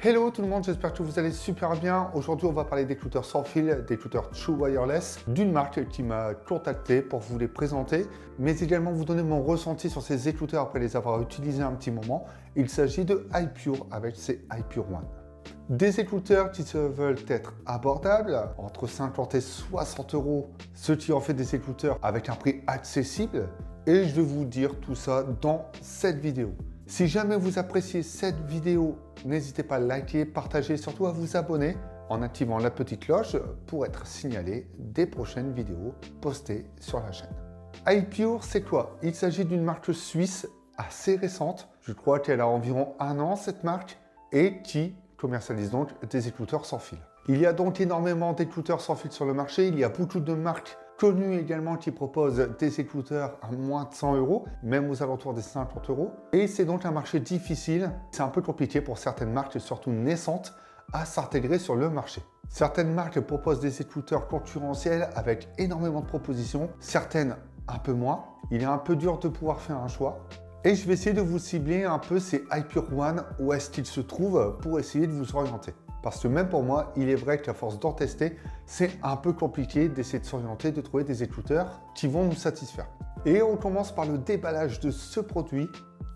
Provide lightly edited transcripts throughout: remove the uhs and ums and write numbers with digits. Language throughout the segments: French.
Hello tout le monde, j'espère que vous allez super bien. Aujourd'hui, on va parler d'écouteurs sans fil, d'écouteurs True Wireless, d'une marque qui m'a contacté pour vous les présenter, mais également vous donner mon ressenti sur ces écouteurs après les avoir utilisés un petit moment. Il s'agit de iPure avec ces iPure One. Des écouteurs qui se veulent être abordables, entre 50 et 60 euros, ce qui en fait des écouteurs avec un prix accessible. Et je vais vous dire tout ça dans cette vidéo. Si jamais vous appréciez cette vidéo, n'hésitez pas à liker, partager et surtout à vous abonner en activant la petite cloche pour être signalé des prochaines vidéos postées sur la chaîne. iPure, c'est quoi? Il s'agit d'une marque suisse assez récente. Je crois qu'elle a environ 1 an, cette marque, et qui commercialise donc des écouteurs sans fil. Il y a donc énormément d'écouteurs sans fil sur le marché. Il y a beaucoup de marques connues également qui proposent des écouteurs à moins de 100 euros, même aux alentours des 50 euros. Et c'est donc un marché difficile. C'est un peu compliqué pour certaines marques, surtout naissantes, à s'intégrer sur le marché. Certaines marques proposent des écouteurs concurrentiels avec énormément de propositions, certaines un peu moins. Il est un peu dur de pouvoir faire un choix. Et je vais essayer de vous cibler un peu ces iPure One, où est-ce qu'ils se trouvent, pour essayer de vous orienter. Parce que même pour moi, il est vrai qu'à force d'en tester, c'est un peu compliqué d'essayer de s'orienter, de trouver des écouteurs qui vont nous satisfaire. Et on commence par le déballage de ce produit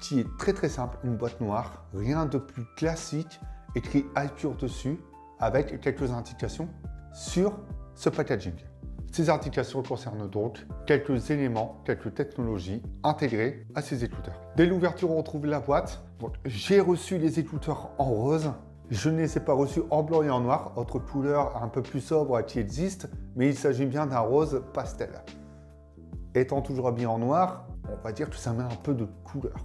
qui est très simple, une boîte noire, rien de plus classique, écrit iPure dessus, avec quelques indications sur ce packaging. Ces indications concernent donc quelques éléments, quelques technologies intégrées à ces écouteurs. Dès l'ouverture, on trouve la boîte. J'ai reçu les écouteurs en rose. Je ne les ai pas reçus en blanc et en noir, autre couleur un peu plus sobre qui existe, mais il s'agit bien d'un rose pastel. Étant toujours habillé en noir, on va dire que ça met un peu de couleur,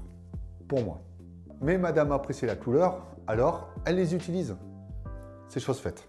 pour moi. Mais madame apprécie la couleur, alors elle les utilise. C'est chose faite.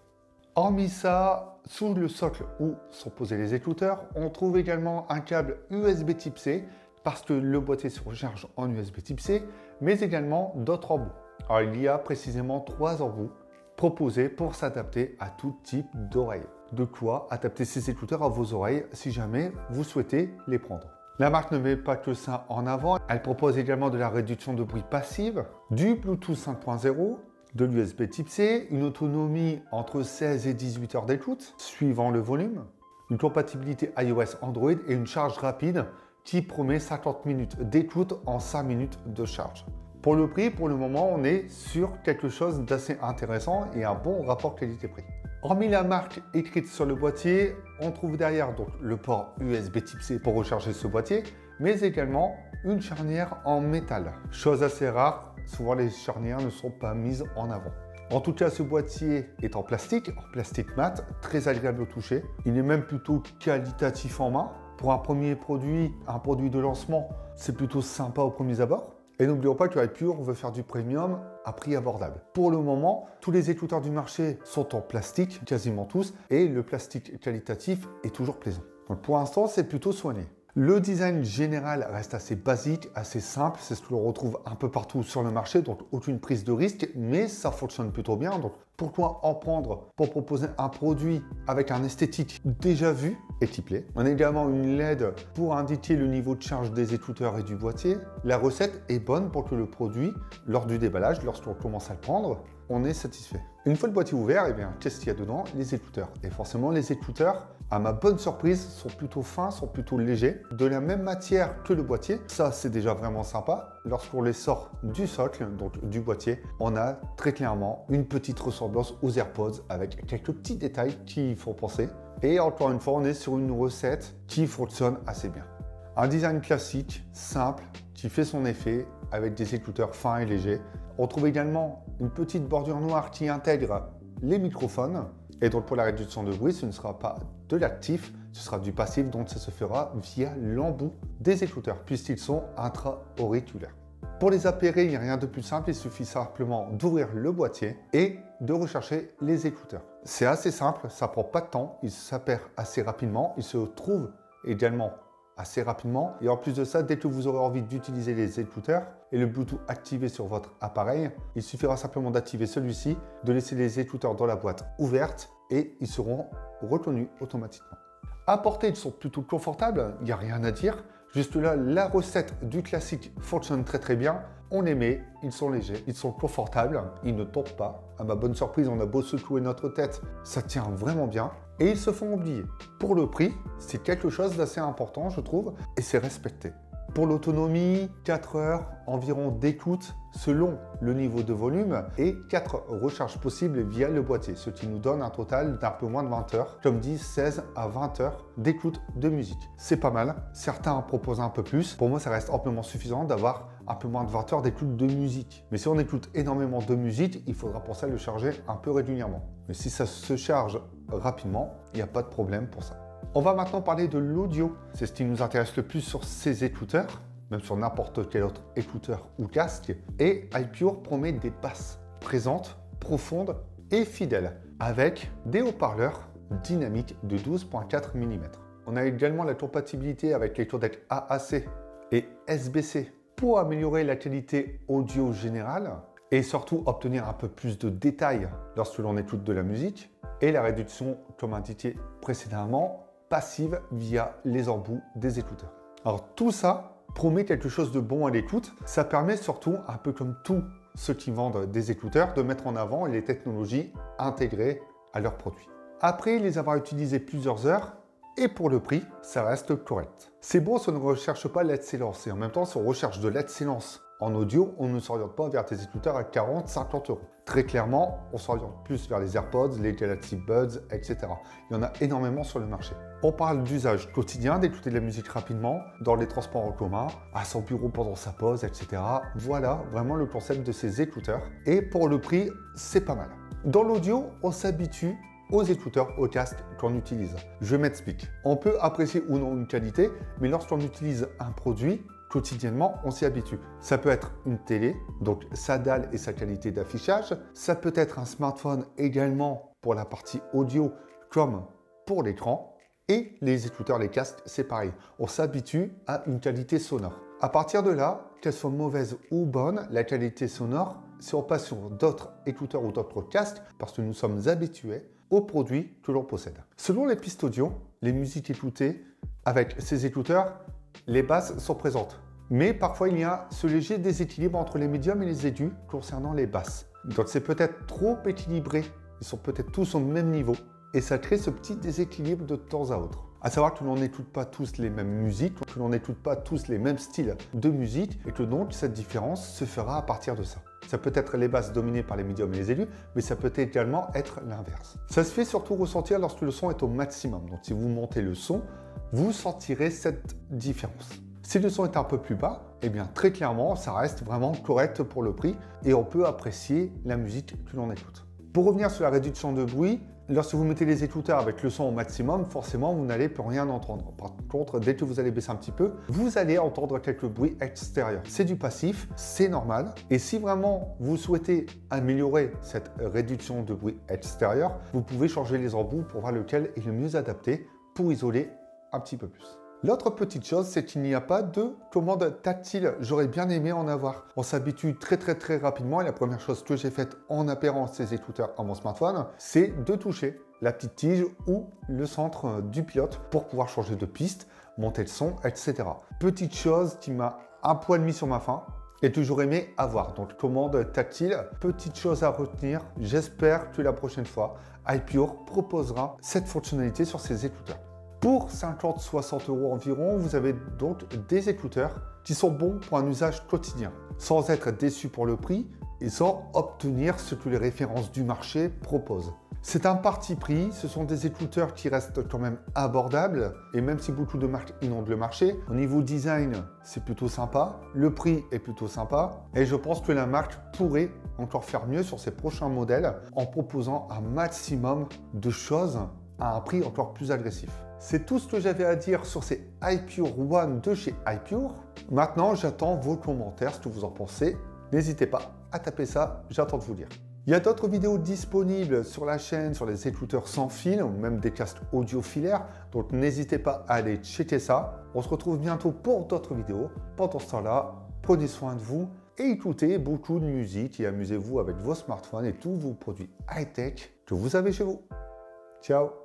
Hormis ça, sous le socle où sont posés les écouteurs, on trouve également un câble USB type C, parce que le boîtier se recharge en USB type C, mais également d'autres embouts. Alors, il y a précisément 3 embouts proposés pour s'adapter à tout type d'oreilles. De quoi adapter ces écouteurs à vos oreilles si jamais vous souhaitez les prendre. La marque ne met pas que ça en avant, elle propose également de la réduction de bruit passive, du Bluetooth 5.0, de l'USB type C, une autonomie entre 16 et 18 heures d'écoute, suivant le volume, une compatibilité iOS Android et une charge rapide qui promet 50 minutes d'écoute en 5 minutes de charge. Pour le prix, pour le moment, on est sur quelque chose d'assez intéressant et un bon rapport qualité-prix. Hormis la marque écrite sur le boîtier, on trouve derrière donc le port USB type C pour recharger ce boîtier, mais également une charnière en métal. Chose assez rare, souvent les charnières ne sont pas mises en avant. En tout cas, ce boîtier est en plastique mat, très agréable au toucher. Il est même plutôt qualitatif en main. Pour un premier produit, un produit de lancement, c'est plutôt sympa au premier abord. Et n'oublions pas que iPure veut faire du premium à prix abordable. Pour le moment, tous les écouteurs du marché sont en plastique, quasiment tous, et le plastique qualitatif est toujours plaisant. Donc pour l'instant, c'est plutôt soigné. Le design général reste assez basique, assez simple, c'est ce que l'on retrouve un peu partout sur le marché, donc aucune prise de risque, mais ça fonctionne plutôt bien. Donc pourquoi en prendre pour proposer un produit avec un esthétique déjà vu et typé. On a également une LED pour indiquer le niveau de charge des écouteurs et du boîtier. La recette est bonne pour que le produit, lors du déballage, lorsqu'on commence à le prendre, on est satisfait. Une fois le boîtier ouvert, eh bien, qu'est-ce qu'il y a dedans? Les écouteurs. Et forcément, les écouteurs, à ma bonne surprise, sont plutôt fins, sont plutôt légers, de la même matière que le boîtier. Ça, c'est déjà vraiment sympa. Lorsqu'on les sort du socle, donc du boîtier, on a très clairement une petite ressemblance aux AirPods avec quelques petits détails qui y font penser. Et encore une fois, on est sur une recette qui fonctionne assez bien. Un design classique, simple, qui fait son effet avec des écouteurs fins et légers. On trouve également une petite bordure noire qui intègre les microphones. Et donc pour la réduction de bruit, ce ne sera pas de l'actif, ce sera du passif, donc ça se fera via l'embout des écouteurs, puisqu'ils sont intra-auriculaires. Pour les appairer, il n'y a rien de plus simple, il suffit simplement d'ouvrir le boîtier et de rechercher les écouteurs. C'est assez simple, ça prend pas de temps, il s'appaire assez rapidement, il se trouve également assez rapidement. Et en plus de ça, dès que vous aurez envie d'utiliser les écouteurs et le Bluetooth activé sur votre appareil, il suffira simplement d'activer celui-ci, de laisser les écouteurs dans la boîte ouverte et ils seront reconnus automatiquement. À portée, ils sont plutôt confortables, il n'y a rien à dire. Juste là, la recette du classique fonctionne très bien. on les met, ils sont légers, ils sont confortables, ils ne tombent pas. À ma bonne surprise, on a beau secouer notre tête, ça tient vraiment bien. Et ils se font oublier. Pour le prix, c'est quelque chose d'assez important, je trouve, et c'est respecté. Pour l'autonomie, 4 heures environ d'écoute selon le niveau de volume et 4 recharges possibles via le boîtier, ce qui nous donne un total d'un peu moins de 20 heures, comme dit 16 à 20 heures d'écoute de musique. C'est pas mal, certains proposent un peu plus, pour moi ça reste amplement suffisant d'avoir un peu moins de 20 heures d'écoute de musique. Mais si on écoute énormément de musique, il faudra pour ça le charger un peu régulièrement. Mais si ça se charge rapidement, il n'y a pas de problème pour ça. On va maintenant parler de l'audio. C'est ce qui nous intéresse le plus sur ces écouteurs, même sur n'importe quel autre écouteur ou casque. Et iPure promet des basses présentes, profondes et fidèles, avec des haut-parleurs dynamiques de 12,4 mm. On a également la compatibilité avec les codecs AAC et SBC pour améliorer la qualité audio générale et surtout obtenir un peu plus de détails lorsque l'on écoute de la musique. Et la réduction, comme indiqué précédemment, passive via les embouts des écouteurs. Alors tout ça promet quelque chose de bon à l'écoute. Ça permet surtout, un peu comme tous ceux qui vendent des écouteurs, de mettre en avant les technologies intégrées à leurs produits. Après les avoir utilisés plusieurs heures, et pour le prix, ça reste correct. C'est bon si on ne recherche pas l'excellence. Et en même temps, si on recherche de l'excellence en audio, on ne s'oriente pas vers des écouteurs à 40-50 euros. Très clairement, on s'oriente plus vers les AirPods, les Galaxy Buds, etc. Il y en a énormément sur le marché. On parle d'usage quotidien, d'écouter de la musique rapidement, dans les transports en commun, à son bureau pendant sa pause, etc. Voilà vraiment le concept de ces écouteurs. Et pour le prix, c'est pas mal. Dans l'audio, on s'habitue aux écouteurs, aux casques qu'on utilise. Je m'explique. On peut apprécier ou non une qualité, mais lorsqu'on utilise un produit, quotidiennement, on s'y habitue. Ça peut être une télé, donc sa dalle et sa qualité d'affichage. Ça peut être un smartphone également pour la partie audio, comme pour l'écran. Et les écouteurs, les casques, c'est pareil. On s'habitue à une qualité sonore. À partir de là, qu'elle soit mauvaise ou bonne, la qualité sonore, si on passe sur d'autres écouteurs ou d'autres casques, parce que nous sommes habitués aux produits que l'on possède. Selon les pistes audio, les musiques écoutées avec ces écouteurs, les basses sont présentes. Mais parfois, il y a ce léger déséquilibre entre les médiums et les aigus concernant les basses. Donc c'est peut-être trop équilibré. Ils sont peut-être tous au même niveau. Et ça crée ce petit déséquilibre de temps à autre. À savoir que l'on n'écoute pas tous les mêmes musiques, que l'on n'écoute pas tous les mêmes styles de musique, et que donc cette différence se fera à partir de ça. Ça peut être les basses dominées par les médiums et les aigus, mais ça peut également être l'inverse. Ça se fait surtout ressentir lorsque le son est au maximum. Donc si vous montez le son, vous sentirez cette différence. Si le son est un peu plus bas, eh bien très clairement, ça reste vraiment correct pour le prix et on peut apprécier la musique que l'on écoute. Pour revenir sur la réduction de bruit, lorsque vous mettez les écouteurs avec le son au maximum, forcément, vous n'allez plus rien entendre. Par contre, dès que vous allez baisser un petit peu, vous allez entendre quelques bruits extérieurs. C'est du passif, c'est normal. Et si vraiment vous souhaitez améliorer cette réduction de bruit extérieur, vous pouvez changer les embouts pour voir lequel est le mieux adapté pour isoler un petit peu plus. L'autre petite chose, c'est qu'il n'y a pas de commande tactile. J'aurais bien aimé en avoir. On s'habitue très rapidement et la première chose que j'ai faite en appairant ces écouteurs à mon smartphone, c'est de toucher la petite tige ou le centre du pilote pour pouvoir changer de piste, monter le son, etc. Petite chose qui m'a un poil mis sur ma faim et que j'aurais aimé avoir. Donc commande tactile, petite chose à retenir. J'espère que la prochaine fois, iPure proposera cette fonctionnalité sur ses écouteurs. Pour 50-60 euros environ, vous avez donc des écouteurs qui sont bons pour un usage quotidien, sans être déçu pour le prix et sans obtenir ce que les références du marché proposent. C'est un parti pris, ce sont des écouteurs qui restent quand même abordables et même si beaucoup de marques inondent le marché, au niveau design, c'est plutôt sympa, le prix est plutôt sympa et je pense que la marque pourrait encore faire mieux sur ses prochains modèles en proposant un maximum de choses à un prix encore plus agressif. C'est tout ce que j'avais à dire sur ces iPure One de chez iPure. Maintenant, j'attends vos commentaires, ce que vous en pensez. N'hésitez pas à taper ça, j'attends de vous lire. Il y a d'autres vidéos disponibles sur la chaîne, sur les écouteurs sans fil, ou même des casques audio filaires, donc n'hésitez pas à aller checker ça. On se retrouve bientôt pour d'autres vidéos. Pendant ce temps-là, prenez soin de vous et écoutez beaucoup de musique et amusez-vous avec vos smartphones et tous vos produits high-tech que vous avez chez vous. Ciao!